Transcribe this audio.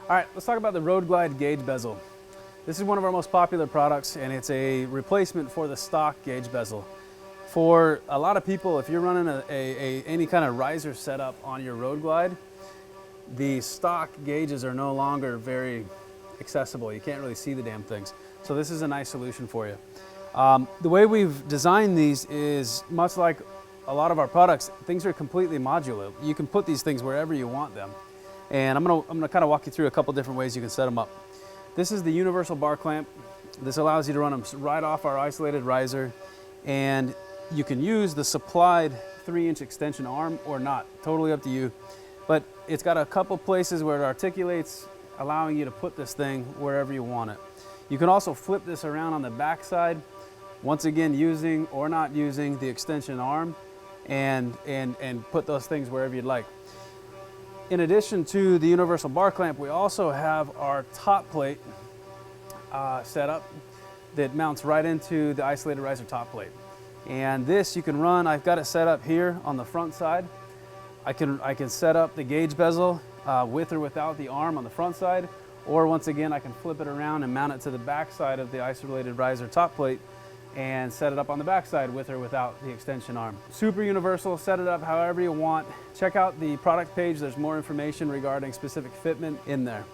All right, let's talk about the Road Glide gauge bezel. This is one of our most popular products, and it's a replacement for the stock gauge bezel. For a lot of people, if you're running any kind of riser setup on your Road Glide, the stock gauges are no longer very accessible. You can't really see the damn things. So this is a nice solution for you. The way we've designed these is much like a lot of our products. Things are completely modular. You can put these things wherever you want them. And I'm gonna kind of walk you through a couple different ways you can set them up. This is the universal bar clamp. This allows you to run them right off our isolated riser, and you can use the supplied 3-inch extension arm or not, totally up to you. But it's got a couple places where it articulates, allowing you to put this thing wherever you want it. You can also flip this around on the back side, once again using or not using the extension arm, and put those things wherever you'd like. In addition to the universal bar clamp, we also have our top plate set up that mounts right into the isolated riser top plate. And this you can run, I've got it set up here on the front side. I can set up the gauge bezel with or without the arm on the front side, or once again I can flip it around and mount it to the back side of the isolated riser top plate and set it up on the back side with or without the extension arm. Super universal, set it up however you want. Check out the product page, there's more information regarding specific fitment in there.